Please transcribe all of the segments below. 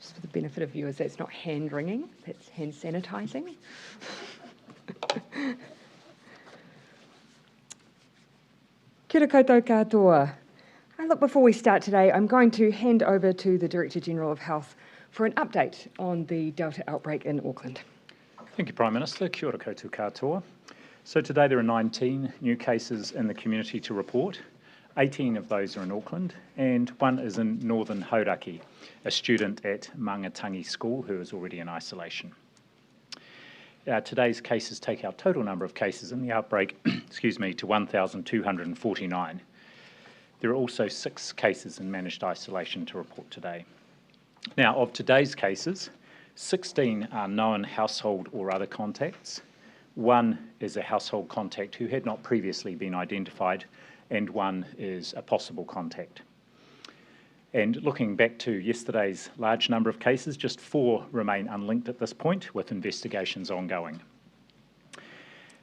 Just for the benefit of viewers, that's not hand wringing, that's hand sanitising. Kia ora koutou katoa. Look, before we start today, I'm going to hand over to the Director General of Health for an update on the Delta outbreak in Auckland. Thank you, Prime Minister. Kia ora koutou katoa. So today there are 19 new cases in the community to report. 18 of those are in Auckland, and one is in Northern Hauraki, a student at Mangatangi School who is already in isolation. Today's cases take our total number of cases in the outbreak to 1,249. There are also 6 cases in managed isolation to report today. Now, of today's cases, 16 are known household or other contacts. 1 is a household contact who had not previously been identified, and 1 is a possible contact. And looking back to yesterday's large number of cases, just 4 remain unlinked at this point, with investigations ongoing.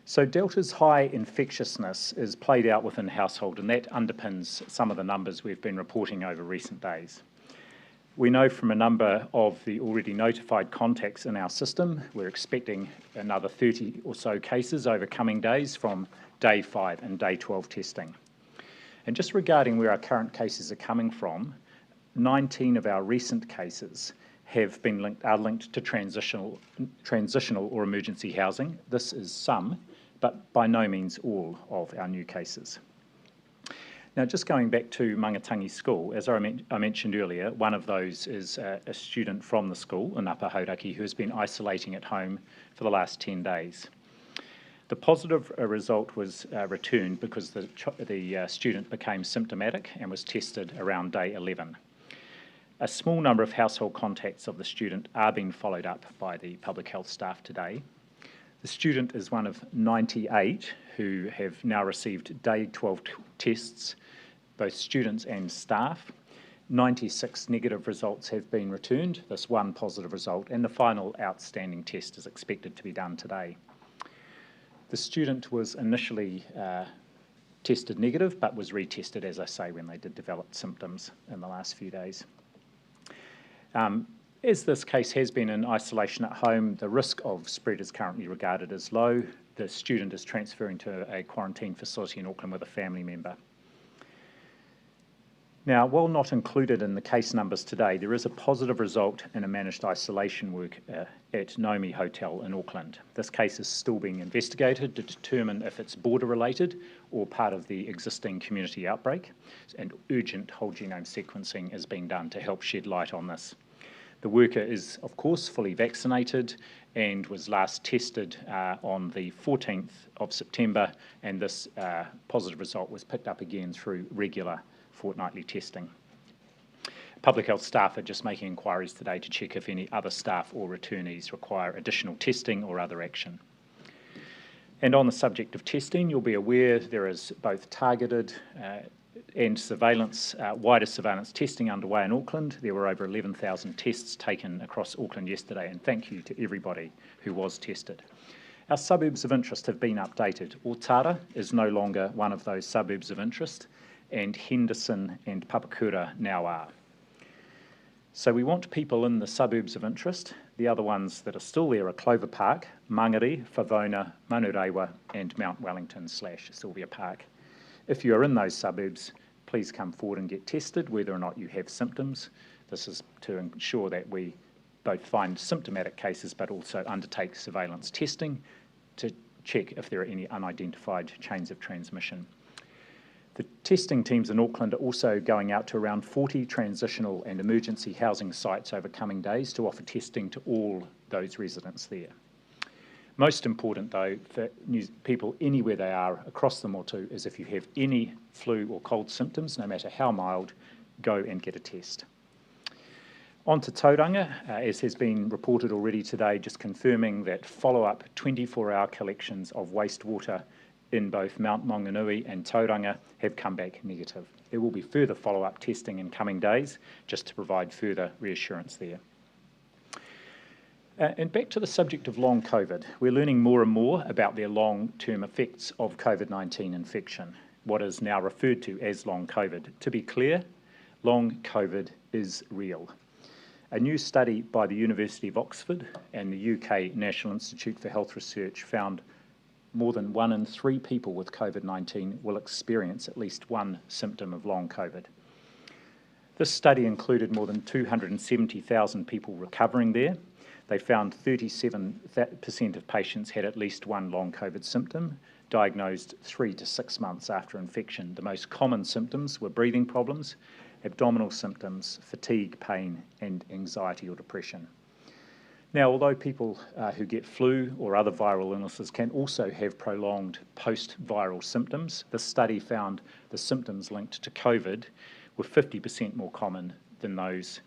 So Delta's high infectiousness is played out within household, and that underpins some of the numbers we've been reporting over recent days. We know from a number of the already notified contacts in our system, we're expecting another 30 or so cases over coming days from day 5 and day 12 testing. And just regarding where our current cases are coming from, 19 of our recent cases are linked to transitional or emergency housing. This is some, but by no means all of our new cases. Now, just going back to Mangatangi School, as I mentioned earlier, one of those is a student from the school in Upper Hauraki who has been isolating at home for the last 10 days. The positive result was returned because the student became symptomatic and was tested around day 11. A small number of household contacts of the student are being followed up by the public health staff today. The student is one of 98 who have now received day 12 tests, both students and staff. 96 negative results have been returned, this 1 positive result, and the final outstanding test is expected to be done today. The student was initially tested negative, but was retested, as I say, when they did develop symptoms in the last few days. As this case has been in isolation at home, the risk of spread is currently regarded as low. The student is transferring to a quarantine facility in Auckland with a family member. Now, while not included in the case numbers today, there is a positive result in a managed isolation work at Nomi Hotel in Auckland. This case is still being investigated to determine if it's border-related or part of the existing community outbreak, and urgent whole genome sequencing is being done to help shed light on this. The worker is, of course, fully vaccinated and was last tested on the 14th of September, and this positive result was picked up again through regular fortnightly testing. Public health staff are just making inquiries today to check if any other staff or returnees require additional testing or other action. And on the subject of testing, you'll be aware there is both targeted and wider surveillance testing underway in Auckland. There were over 11,000 tests taken across Auckland yesterday, and thank you to everybody who was tested. Our suburbs of interest have been updated. Otara is no longer one of those suburbs of interest, and Henderson and Papakura now are. So we want people in the suburbs of interest. The other ones that are still there are Clover Park, Mangere, Favona, Manurewa, and Mount Wellington/Sylvia Park. If you are in those suburbs, please come forward and get tested whether or not you have symptoms. This is to ensure that we both find symptomatic cases but also undertake surveillance testing to check if there are any unidentified chains of transmission. The testing teams in Auckland are also going out to around 40 transitional and emergency housing sites over coming days to offer testing to all those residents there. Most important, though, for people anywhere they are across the motu is if you have any flu or cold symptoms, no matter how mild, go and get a test. On to Tauranga, as has been reported already today, just confirming that follow-up 24-hour collections of wastewater in both Mount Maunganui and Tauranga have come back negative. There will be further follow-up testing in coming days just to provide further reassurance there. And back to the subject of long COVID, we're learning more and more about the long-term effects of COVID-19 infection, what is now referred to as long COVID. To be clear, long COVID is real. A new study by the University of Oxford and the UK National Institute for Health Research found more than 1 in 3 people with COVID-19 will experience at least one symptom of long COVID. This study included more than 270,000 people recovering there. They found 37% of patients had at least one long COVID symptom, diagnosed 3 to 6 months after infection. The most common symptoms were breathing problems, abdominal symptoms, fatigue, pain, and anxiety or depression. Now, although people who get flu or other viral illnesses can also have prolonged post-viral symptoms, this study found the symptoms linked to COVID were 50% more common than those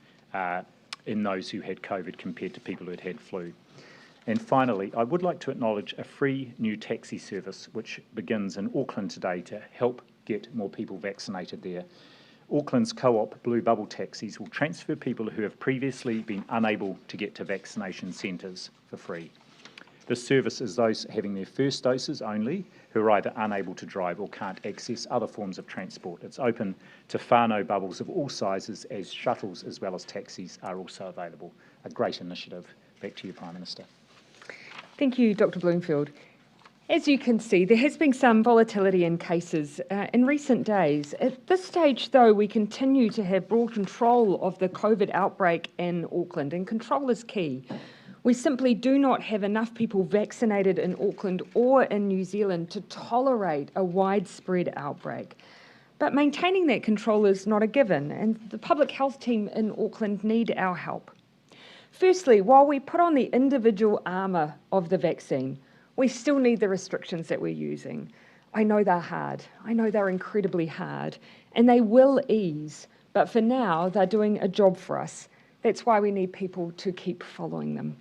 in those who had COVID compared to people who had had flu. And finally, I would like to acknowledge a free new taxi service which begins in Auckland today to help get more people vaccinated there. Auckland's co-op Blue Bubble taxis will transfer people who have previously been unable to get to vaccination centres for free. This service is those having their first doses only who are either unable to drive or can't access other forms of transport. It's open to whānau bubbles of all sizes, as shuttles as well as taxis are also available. A great initiative. Back to you, Prime Minister. Thank you, Dr. Bloomfield. As you can see, there has been some volatility in cases in recent days. At this stage, though, we continue to have broad control of the COVID outbreak in Auckland, and control is key. We simply do not have enough people vaccinated in Auckland or in New Zealand to tolerate a widespread outbreak. But maintaining that control is not a given, and the public health team in Auckland need our help. Firstly, while we put on the individual armour of the vaccine, we still need the restrictions that we're using. I know they're hard. I know they're incredibly hard, and they will ease. But for now, they're doing a job for us. That's why we need people to keep following them.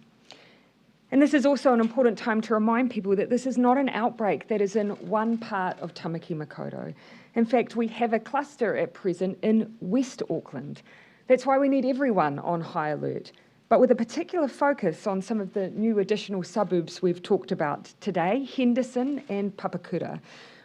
And this is also an important time to remind people that this is not an outbreak that is in one part of Tamaki Makaurau. In fact, we have a cluster at present in West Auckland. That's why we need everyone on high alert, but with a particular focus on some of the new additional suburbs we've talked about today, Henderson and Papakura.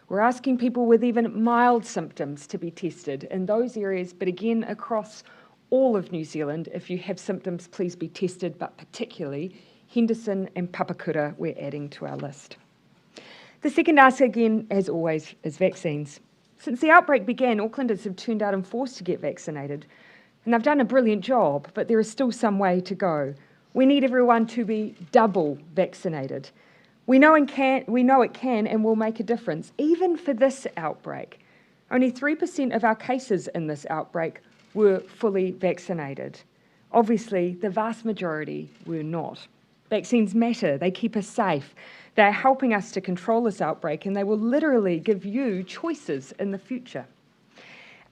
We're asking people with even mild symptoms to be tested in those areas, but again, across all of New Zealand. If you have symptoms, please be tested, but particularly Henderson and Papakura we're adding to our list. The second ask, again, as always, is vaccines. Since the outbreak began, Aucklanders have turned out in force to get vaccinated. And they've done a brilliant job, but there is still some way to go. We need everyone to be double vaccinated. We know it can and will make a difference, even for this outbreak. Only 3% of our cases in this outbreak were fully vaccinated. Obviously, the vast majority were not. Vaccines matter. They keep us safe. They're helping us to control this outbreak, and they will literally give you choices in the future.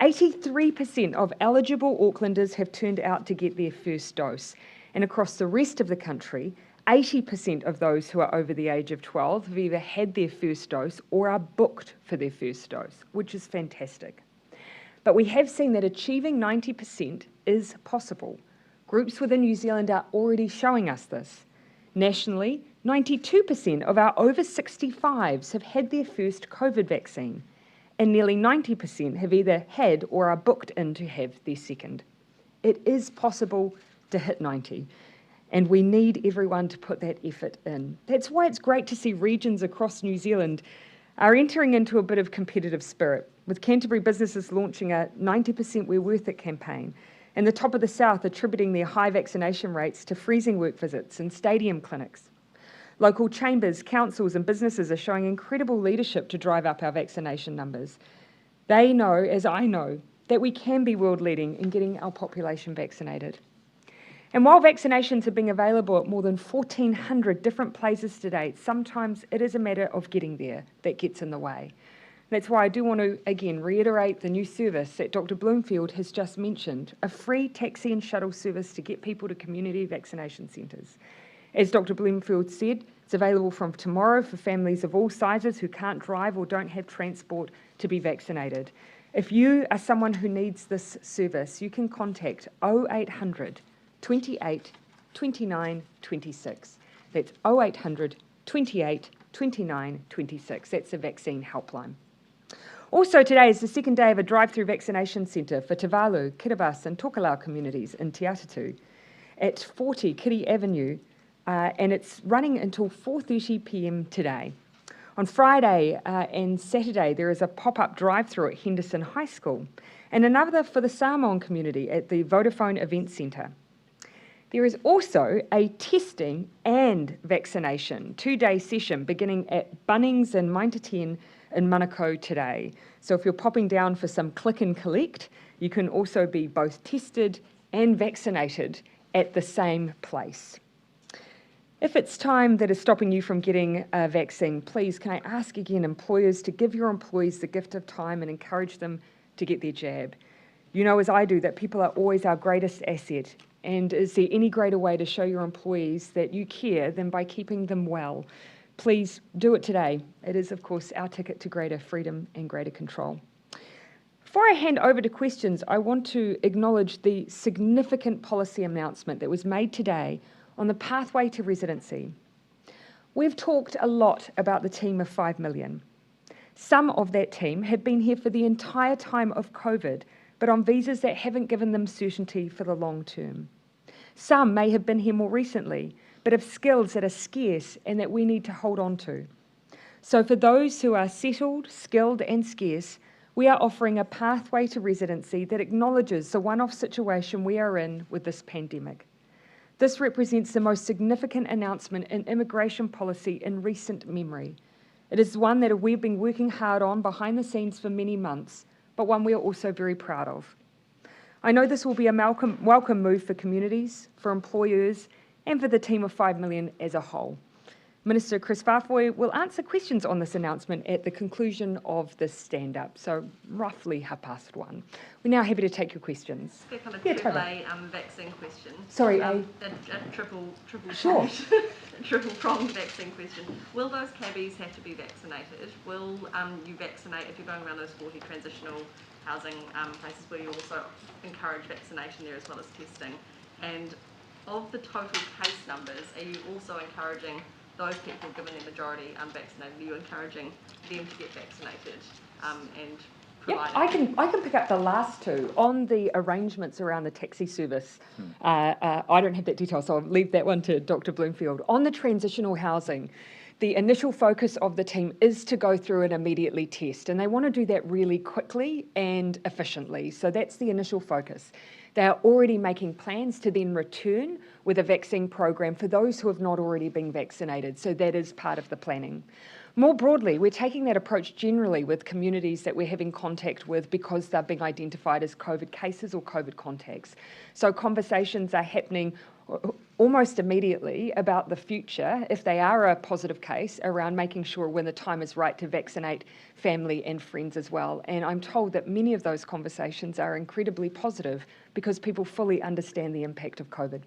83% of eligible Aucklanders have turned out to get their first dose. And across the rest of the country, 80% of those who are over the age of 12 have either had their first dose or are booked for their first dose, which is fantastic. But we have seen that achieving 90% is possible. Groups within New Zealand are already showing us this. Nationally, 92% of our over 65s have had their first COVID vaccine, and nearly 90% have either had or are booked in to have their second. It is possible to hit 90, and we need everyone to put that effort in. That's why it's great to see regions across New Zealand are entering into a bit of competitive spirit, with Canterbury businesses launching a 90% We're Worth It campaign, and the top of the south attributing their high vaccination rates to freezing work visits and stadium clinics. Local chambers, councils and businesses are showing incredible leadership to drive up our vaccination numbers. They know, as I know, that we can be world leading in getting our population vaccinated. And while vaccinations are being available at more than 1,400 different places to date, sometimes it is a matter of getting there that gets in the way. That's why I do want to, again, reiterate the new service that Dr. Bloomfield has just mentioned, a free taxi and shuttle service to get people to community vaccination centres. As Dr. Bloomfield said, it's available from tomorrow for families of all sizes who can't drive or don't have transport to be vaccinated. If you are someone who needs this service, you can contact 0800 28 29 26. That's 0800 28 29 26. That's the vaccine helpline. Also today is the second day of a drive-through vaccination centre for Te Walu, Kiribati and Tokelau communities in Te Atatu. at 40 Kitty Avenue, and it's running until 4:30 p.m. today. On Friday and Saturday, there is a pop-up drive-through at Henderson High School, and another for the Samoan community at the Vodafone Event Centre. There is also a testing and vaccination 2-day session beginning at Bunnings and 9 to 10 in Manukau today. So if you're popping down for some click and collect, you can also be both tested and vaccinated at the same place. If it's time that is stopping you from getting a vaccine, please can I ask again employers to give your employees the gift of time and encourage them to get their jab. You know as I do that people are always our greatest asset, and is there any greater way to show your employees that you care than by keeping them well? Please do it today. It is of course our ticket to greater freedom and greater control. Before I hand over to questions, I want to acknowledge the significant policy announcement that was made today on the pathway to residency. We've talked a lot about the team of 5 million. Some of that team have been here for the entire time of COVID, but on visas that haven't given them certainty for the long term. Some may have been here more recently, but have skills that are scarce and that we need to hold on to. So for those who are settled, skilled and scarce, we are offering a pathway to residency that acknowledges the one-off situation we are in with this pandemic. This represents the most significant announcement in immigration policy in recent memory. It is one that we've been working hard on behind the scenes for many months, but one we are also very proud of. I know this will be a welcome move for communities, for employers, and for the team of 5 million as a whole. Minister Chris Fafoy will answer questions on this announcement at the conclusion of this stand-up, so roughly 1:30. We're now happy to take your questions. A kind of Totally. Vaccine question. Sorry, a triple sure. triple-pronged vaccine question. Will those cabbies have to be vaccinated? Will you vaccinate if you're going around those 40 transitional housing places where you also encourage vaccination there as well as testing? And of the total case numbers, are you also encouraging those people, given their majority unvaccinated, are you encouraging them to get vaccinated and Yeah, I can pick up the last two. On the arrangements around the taxi service, I don't have that detail, so I'll leave that one to Dr. Bloomfield. On the transitional housing, the initial focus of the team is to go through and immediately test, and they want to do that really quickly and efficiently. So that's the initial focus. They are already making plans to then return with a vaccine program for those who have not already been vaccinated. So that is part of the planning. More broadly, we're taking that approach generally with communities that we're having contact with because they're being identified as COVID cases or COVID contacts. So conversations are happening almost immediately about the future, if they are a positive case, around making sure when the time is right to vaccinate family and friends as well. And I'm told that many of those conversations are incredibly positive because people fully understand the impact of COVID.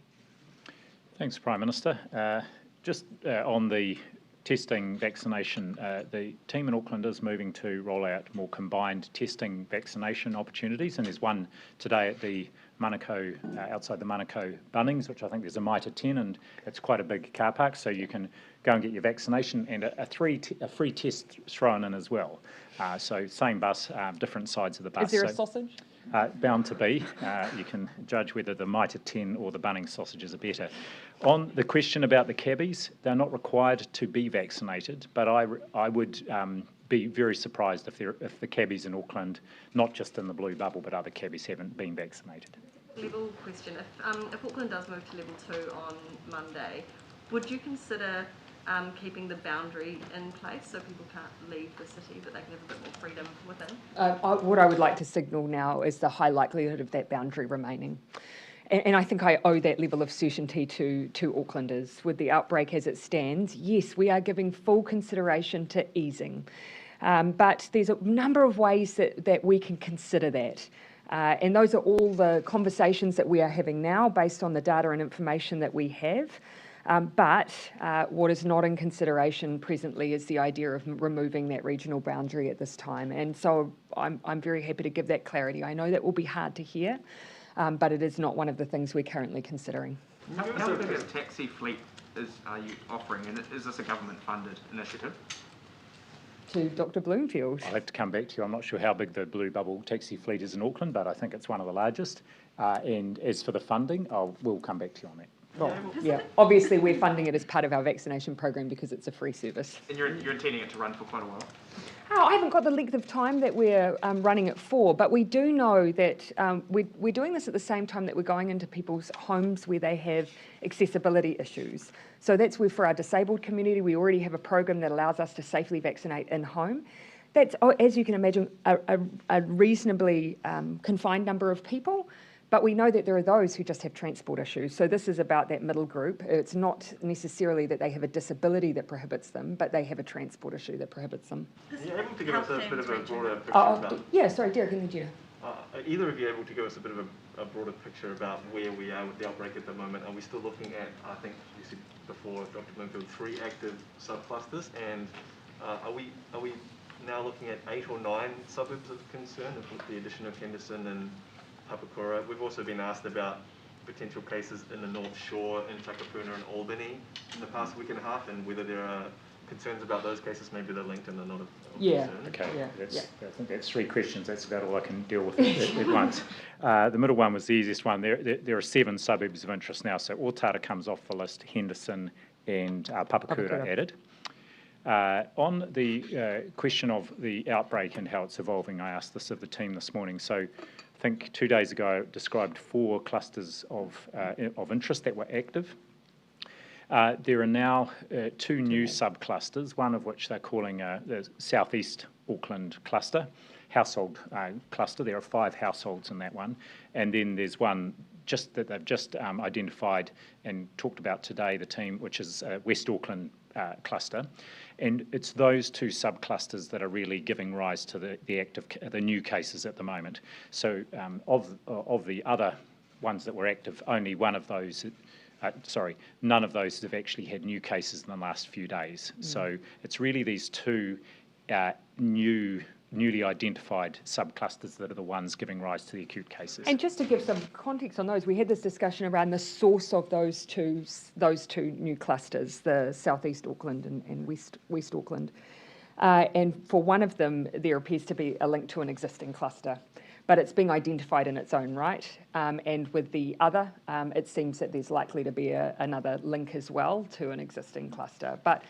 Thanks, Prime Minister. Just on the testing vaccination, the team in Auckland is moving to roll out more combined testing vaccination opportunities, and there's one today at the Manukau, outside the Manukau Bunnings, which I think there's a Mitre 10, and it's quite a big car park, so you can go and get your vaccination, and a free test thrown in as well. So same bus, different sides of the bus. Is there a sausage? Bound to be. You can judge whether the Mitre 10 or the Bunnings sausages are better. On the question about the cabbies, they're not required to be vaccinated, but I would be very surprised if the cabbies in Auckland, not just in the blue bubble, but other cabbies haven't been vaccinated. Level question. If Auckland does move to level 2 on Monday, would you consider keeping the boundary in place so people can't leave the city, but they can have a bit more freedom within? What I would like to signal now is the high likelihood of that boundary remaining. And I think I owe that level of certainty to Aucklanders. With the outbreak as it stands, yes, we are giving full consideration to easing. But there's a number of ways that we can consider that. And those are all the conversations that we are having now based on the data and information that we have. But what is not in consideration presently is the idea of removing that regional boundary at this time. And so I'm very happy to give that clarity. I know that will be hard to hear, but it is not one of the things we're currently considering. How big a taxi fleet are you offering, and is this a government-funded initiative? to Dr. Bloomfield. I'll have to come back to you. I'm not sure how big the Blue Bubble taxi fleet is in Auckland, but I think it's one of the largest. And as for the funding, we'll come back to you on that. Well, yeah, obviously we're funding it as part of our vaccination program because it's a free service. And you're intending it to run for quite a while? Oh, I haven't got the length of time that we're running it for, but we do know that we're doing this at the same time that we're going into people's homes where they have accessibility issues. So that's where for our disabled community, we already have a program that allows us to safely vaccinate in home. That's, as you can imagine, a reasonably confined number of people. But we know that there are those who just have transport issues. So this is about that middle group. It's not necessarily that they have a disability that prohibits them, but they have a transport issue that prohibits them. Are you able to give us a bit of a broader picture about... Yeah, sorry, Derek and Gina. Are either of you able to give us a bit of a broader picture about where we are with the outbreak at the moment? Are we still looking at, I think you said before, Dr. Bloomfield, 3 active subclusters, and are we now looking at 8 or 9 suburbs of concern with the addition of Henderson and Papakura? We've also been asked about potential cases in the North Shore, in Takapuna and Albany in the past week and a half, and whether there are concerns about those cases. Maybe they're linked and they're not of concern. Okay, Yeah. I think that's 3 questions. That's about all I can deal with at once. The middle one was the easiest one. There are 7 suburbs of interest now. So Otara comes off the list, Henderson and Papakura added. On the question of the outbreak and how it's evolving, I asked this of the team this morning. So I think 2 days ago I described 4 clusters of interest that were active. There are now 2 new subclusters, one of which they're calling the Southeast Auckland cluster, household cluster. There are 5 households in that one. And then there's one that they've just identified and talked about today, the team, which is West Auckland cluster. And it's those 2 subclusters that are really giving rise to the new cases at the moment. So of the other ones that were active, only one of those, none of those have actually had new cases in the last few days. So it's really these 2 newly identified subclusters that are the ones giving rise to the acute cases. And just to give some context on those, we had this discussion around the source of those two new clusters, the Southeast Auckland and West Auckland. And for one of them, there appears to be a link to an existing cluster, but it's being identified in its own right. And with the other, it seems that there's likely to be another link as well to an existing cluster. But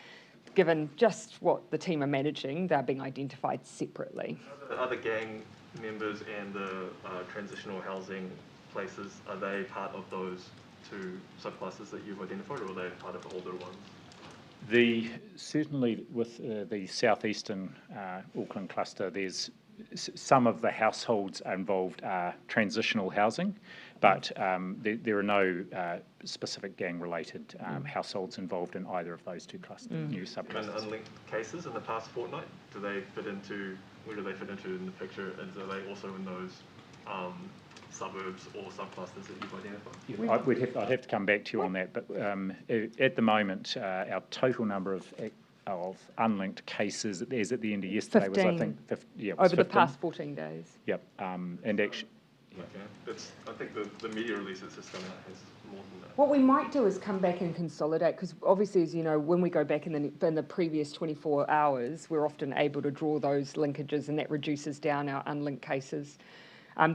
given just what the team are managing, they're being identified separately. The other gang members and the transitional housing places, are they part of those 2 subclusters that you've identified, or are they part of older ones? Certainly with the southeastern Auckland cluster, there's some of the households involved are transitional housing, but there are no specific gang-related households involved in either of those 2 clusters, new subclusters. And unlinked cases in the past fortnight, where do they fit into in the picture, and are they also in those suburbs or subclusters that you've identified? I'd have to come back to you on that, but at the moment, our total number of unlinked cases as at the end of yesterday 15. Was, I think, 50, was over 15. The past 14 days. Yep, and actually... Okay, I think the media release that's just coming out has more than that. What we might do is come back and consolidate, because obviously, as you know, when we go back in the previous 24 hours, we're often able to draw those linkages, and that reduces down our unlinked cases.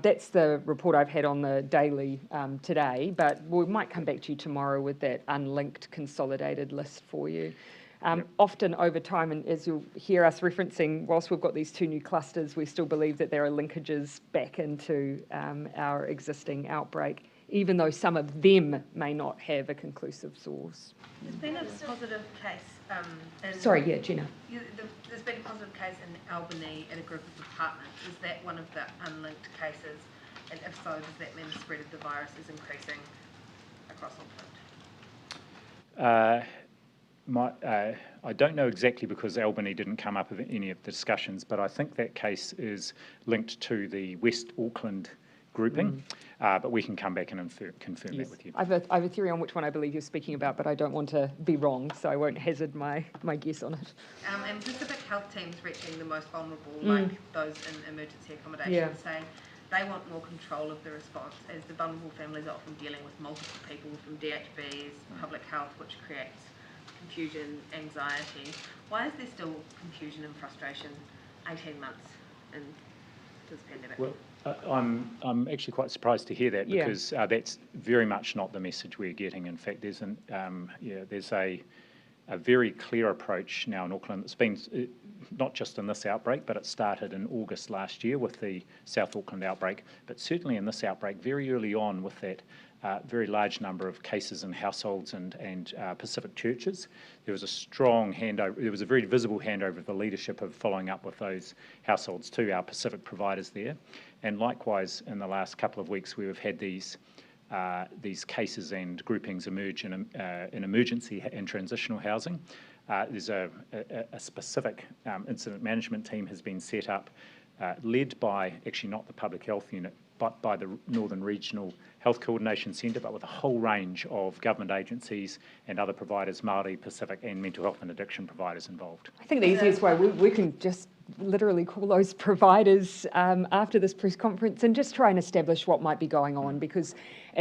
That's the report I've had on the daily today, but we might come back to you tomorrow with that unlinked consolidated list for you. Often over time, and as you'll hear us referencing, whilst we've got these 2 new clusters, we still believe that there are linkages back into our existing outbreak, even though some of them may not have a conclusive source. There's been a positive case. Sorry, yeah, Gina. There's been a positive case in Albany at a group of apartments. Is that one of the unlinked cases? And if so, does that mean the spread of the virus is increasing across Auckland? I don't know exactly, because Albany didn't come up with any of the discussions, but I think that case is linked to the West Auckland grouping, but we can come back and confirm that with you. I have a theory on which one I believe you're speaking about, but I don't want to be wrong, so I won't hazard my guess on it. And Pacific health teams reaching the most vulnerable, like those in emergency accommodation, saying they want more control of the response, as the vulnerable families are often dealing with multiple people from DHBs, public health, which creates confusion, anxiety. Why is there still confusion and frustration 18 months into this pandemic? Well, I'm actually quite surprised to hear that, Yeah. because that's very much not the message we're getting. In fact, there's a very clear approach now in Auckland. It's been not just in this outbreak, but it started in August last year with the South Auckland outbreak, but certainly in this outbreak very early on with that very large number of cases in households and Pacific churches. There was a strong handover, there was a very visible handover of the leadership of following up with those households to our Pacific providers there. And likewise, in the last couple of weeks, we have had these cases and groupings emerge in emergency and transitional housing. There's a specific incident management team has been set up, led by, actually not the public health unit, but by the Northern Regional Health Coordination Centre, but with a whole range of government agencies and other providers, Māori, Pacific and mental health and addiction providers involved. I think the easiest way, we can just literally call those providers after this press conference and just try and establish what might be going on, because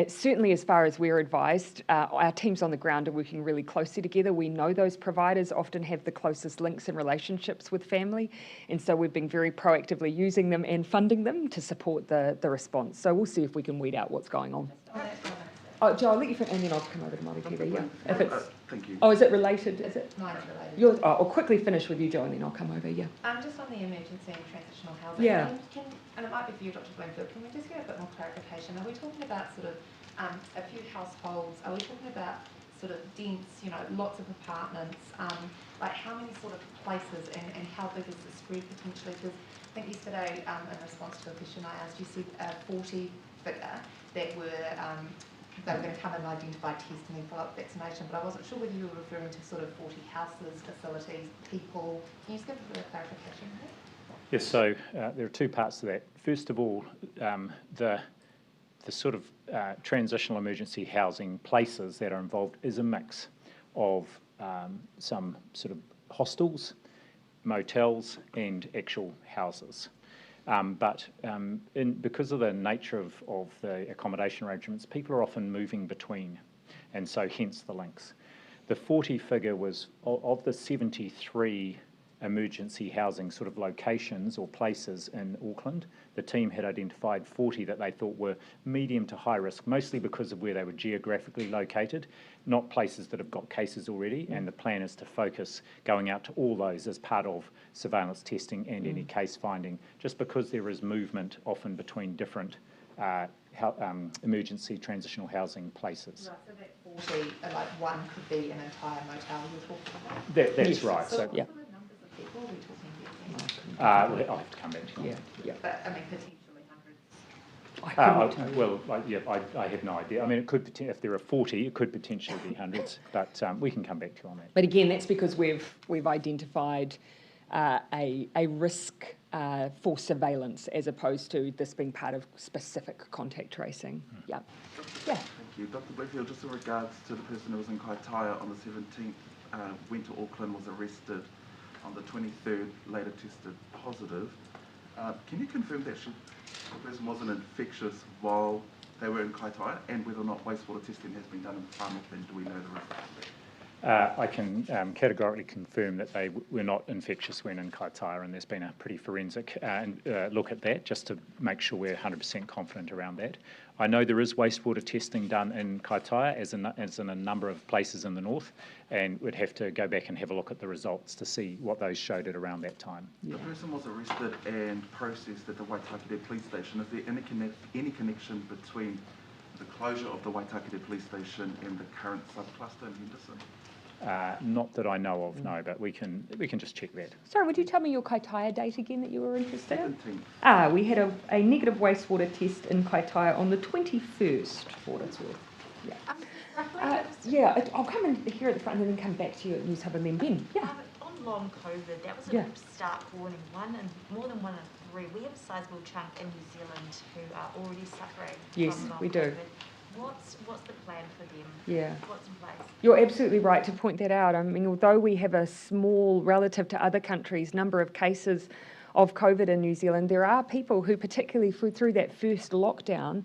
certainly as far as we're advised, our teams on the ground are working really closely together. We know those providers often have the closest links and relationships with family, and so we've been very proactively using them and funding them to support the response. So we'll see if we can weed out what's going on. Oh, Joe, I'll let you finish, and then I'll come over to Māori TV, yeah. If it's, thank you. oh, is it related? Is it? Mine's related. I'll quickly finish with you, Joe, and then I'll come over, yeah. Just on the emergency and transitional housing, Yeah. and it might be for you, Dr. Bloomfield, can we just get a bit more clarification? Are we talking about sort of a few households? Are we talking about sort of dense, lots of apartments? Like how many sort of places and how big is the spread potentially? Because I think yesterday, in response to a question I asked, you said a 40 figure that were they were going to come and identify, test and then follow up vaccination, but I wasn't sure whether you were referring to sort of 40 houses, facilities, people. Can you just give a bit of clarification there? Yes, so there are two parts to that. First of all, the sort of transitional emergency housing places that are involved is a mix of some sort of hostels, motels and actual houses. Because of the nature of the accommodation arrangements, people are often moving between, and so hence the links. The 40 figure was of the 73 emergency housing sort of locations or places in Auckland. The team had identified 40 that they thought were medium to high risk, mostly because of where they were geographically located, not places that have got cases already, and the plan is to focus going out to all those as part of surveillance testing and any case finding, just because there is movement often between different emergency transitional housing places. Right, so that 40, like one could be an entire motel you're talking about? That's Yes. right. So Yeah. what sort of numbers of people are we talking here? I'll have to come back to you. Yeah. But I mean, potentially hundreds. I have no idea. I mean, it could if there are 40, it could potentially be hundreds, but we can come back to you on that. But again, that's because we've identified a risk for surveillance as opposed to this being part of specific contact tracing. Yeah. Yeah. Thank you. Dr. Bloomfield, just in regards to the person who was in Kaitaia on the 17th, went to Auckland, was arrested on the 23rd, later tested positive. Can you confirm that the person wasn't infectious while they were in Kaitaia, and whether or not wastewater testing has been done in Bloomfield? Do we know the result of that? I can categorically confirm that they were not infectious when in Kaitaia, and there's been a pretty forensic look at that just to make sure we're 100% confident around that. I know there is wastewater testing done in Kaitaia, as in a number of places in the north, and we'd have to go back and have a look at the results to see what those showed at around that time. The person was arrested and processed at the Waitakere police station. Is there any connection between the closure of the Waitakere police station and the current subcluster in Henderson? Not that I know of, no, but we can just check that. Sorry, would you tell me your Kaitaia date again that you were interested in? 17th. We had a negative wastewater test in Kaitaia on the 21st, for what it's worth. Yeah. I'll come in here at the front and then come back to you at News Hub and then Ben. Yeah. On long COVID, that was a stark warning. More than 1 in 3. We have a sizable chunk in New Zealand who are already suffering from long we do. COVID. What's the plan for them? Yeah. What's in place? You're absolutely right to point that out. I mean, although we have a small, relative to other countries, number of cases of COVID in New Zealand, there are people who, particularly through that first lockdown,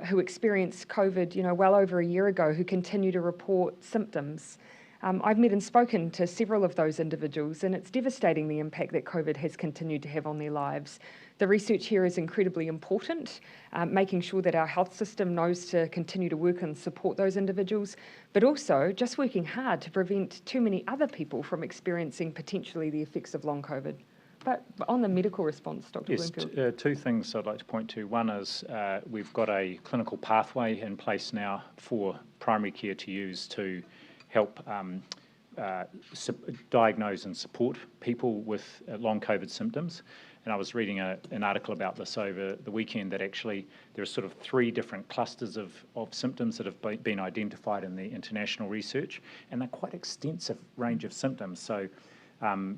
who experienced COVID, well over a year ago, who continue to report symptoms. I've met and spoken to several of those individuals, and it's devastating the impact that COVID has continued to have on their lives. The research here is incredibly important, making sure that our health system knows to continue to work and support those individuals, but also just working hard to prevent too many other people from experiencing potentially the effects of long COVID. But on the medical response, Dr. Bloomfield. Yes, two things I'd like to point to. One is we've got a clinical pathway in place now for primary care to use to help diagnose and support people with long COVID symptoms. And I was reading an article about this over the weekend, that actually there are sort of 3 different clusters of symptoms that have been identified in the international research, and they're quite extensive range of symptoms. So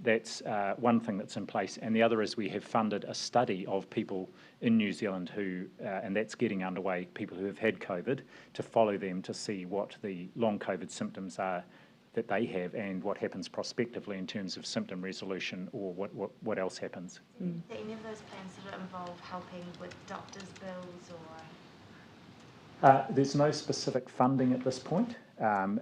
that's one thing that's in place. And the other is we have funded a study of people in New Zealand who, and that's getting underway, people who have had COVID, to follow them to see what the long COVID symptoms are that they have and what happens prospectively in terms of symptom resolution, or what else happens. Are any of those plans that involve helping with doctors' bills or? There's no specific funding at this point.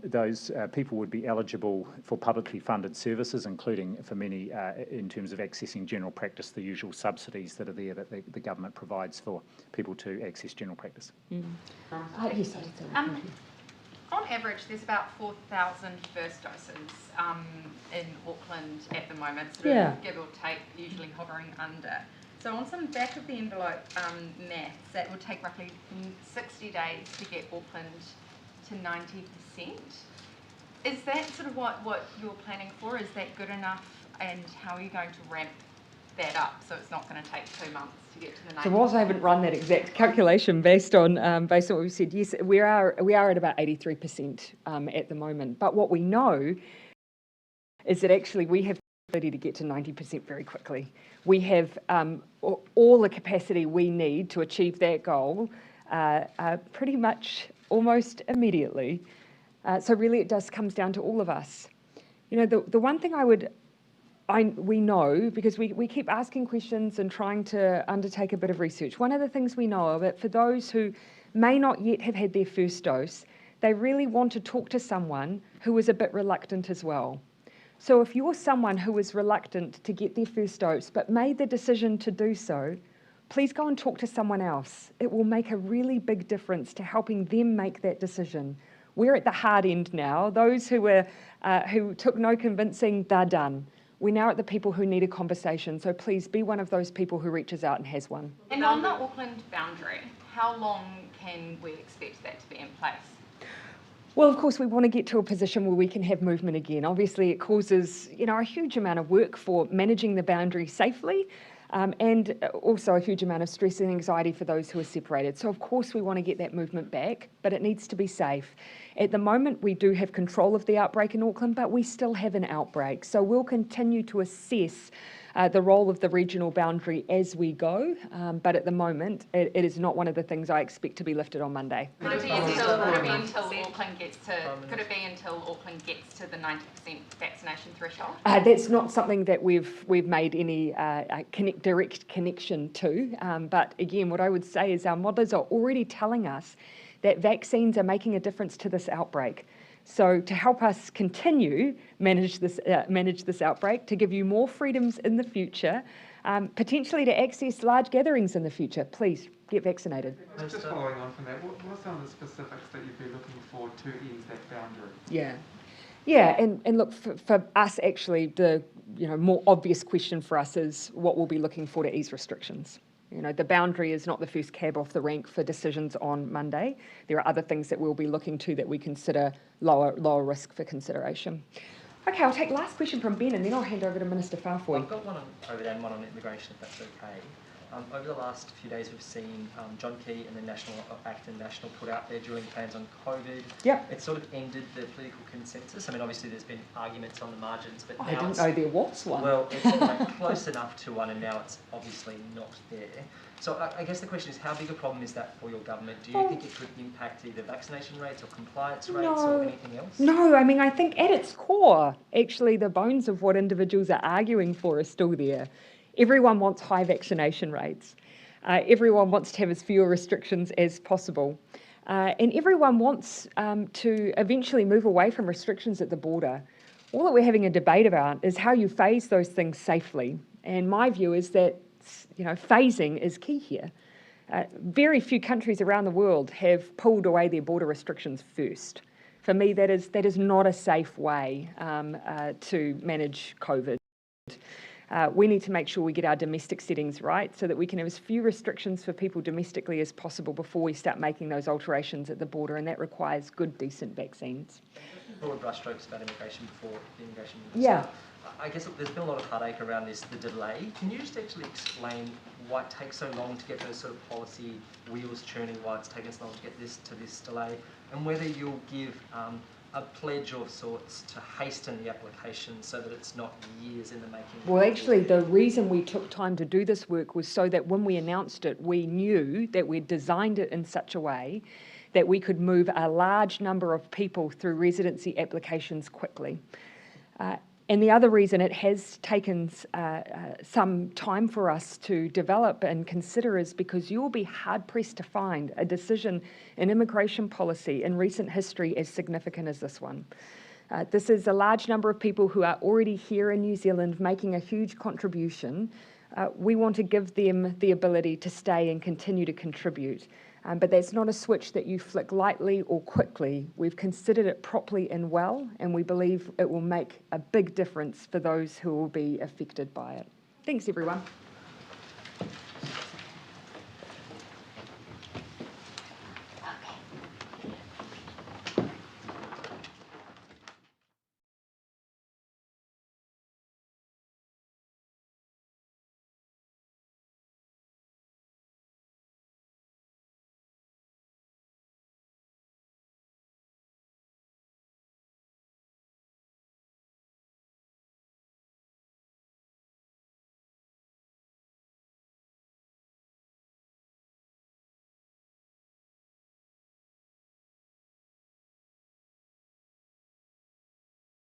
Those people would be eligible for publicly funded services, including for many in terms of accessing general practice, the usual subsidies that are there that the government provides for people to access general practice. Yes, on average, there's about 4,000 first doses in Auckland at the moment, give or take, usually hovering under. So on some back of the envelope maths, that would take roughly 60 days to get Auckland to 90%. Is that sort of what you're planning for? Is that good enough? And how are you going to ramp that up so it's not going to take 2 months to get to the 90%? So whilst I haven't run that exact calculation based on what we've said, yes, we are at about 83% at the moment. But what we know is that actually we have the ability to get to 90% very quickly. We have all the capacity we need to achieve that goal pretty much almost immediately. So really it does comes down to all of us. You know, the one thing we know, because we keep asking questions and trying to undertake a bit of research, one of the things we know of it, for those who may not yet have had their first dose, they really want to talk to someone who is a bit reluctant as well. So if you're someone who is reluctant to get their first dose but made the decision to do so, please go and talk to someone else. It will make a really big difference to helping them make that decision. We're at the hard end now. Those who took no convincing, they're done. We're now at the people who need a conversation, so please be one of those people who reaches out and has one. And on the Auckland boundary, how long can we expect that to be in place? Well, of course, we want to get to a position where we can have movement again. Obviously, it causes, a huge amount of work for managing the boundary safely, and also a huge amount of stress and anxiety for those who are separated. So, of course, we want to get that movement back, but it needs to be safe. At the moment, we do have control of the outbreak in Auckland, but we still have an outbreak. So we'll continue to assess the role of the regional boundary as we go, but at the moment, it is not one of the things I expect to be lifted on Monday. Could it be until Auckland gets to the 90% vaccination threshold? That's not something that we've made any direct connection to. But again, what I would say is our models are already telling us that vaccines are making a difference to this outbreak. So to help us continue manage this outbreak, to give you more freedoms in the future, potentially to access large gatherings in the future, please get vaccinated. Just following on from that, what are some of the specifics that you'd be looking for to ease that boundary? Yeah, and look, for us actually, the more obvious question for us is what we'll be looking for to ease restrictions. The boundary is not the first cab off the rank for decisions on Monday. There are other things that we'll be looking to that we consider lower risk for consideration. Okay, I'll take last question from Ben and then I'll hand over to Minister Farfoy. I've got one over there and one on immigration, if that's okay. Over the last few days, we've seen John Key and the Acton National put out their drilling plans on COVID. Yep. It sort of ended the political consensus. I mean, obviously, there's been arguments on the margins, but now I didn't know there was one. Well, it's close enough to one, and now it's obviously not there. So I guess the question is, how big a problem is that for your government? Do you think it could impact either vaccination rates or compliance rates or anything else? No, I mean, I think at its core, actually, the bones of what individuals are arguing for are still there. Everyone wants high vaccination rates. Everyone wants to have as few restrictions as possible. And everyone wants to eventually move away from restrictions at the border. All that we're having a debate about is how you phase those things safely. And my view is that, phasing is key here. Very few countries around the world have pulled away their border restrictions first. For me, that is not a safe way to manage COVID. We need to make sure we get our domestic settings right so that we can have as few restrictions for people domestically as possible before we start making those alterations at the border, and that requires good, decent vaccines. Broad brushstrokes about immigration before the immigration minister. Yeah. I guess there's been a lot of heartache around this, the delay. Can you just actually explain why it takes so long to get those sort of policy wheels churning, why it's taken so long to get this delay, and whether you'll give a pledge of sorts to hasten the application so that it's not years in the making? Well, actually, the reason we took time to do this work was so that when we announced it, we knew that we'd designed it in such a way that we could move a large number of people through residency applications quickly. And the other reason it has taken some time for us to develop and consider is because you will be hard-pressed to find a decision in immigration policy in recent history as significant as this one. This is a large number of people who are already here in New Zealand making a huge contribution. We want to give them the ability to stay and continue to contribute. But that's not a switch that you flick lightly or quickly. We've considered it properly and well, and we believe it will make a big difference for those who will be affected by it. Thanks, everyone.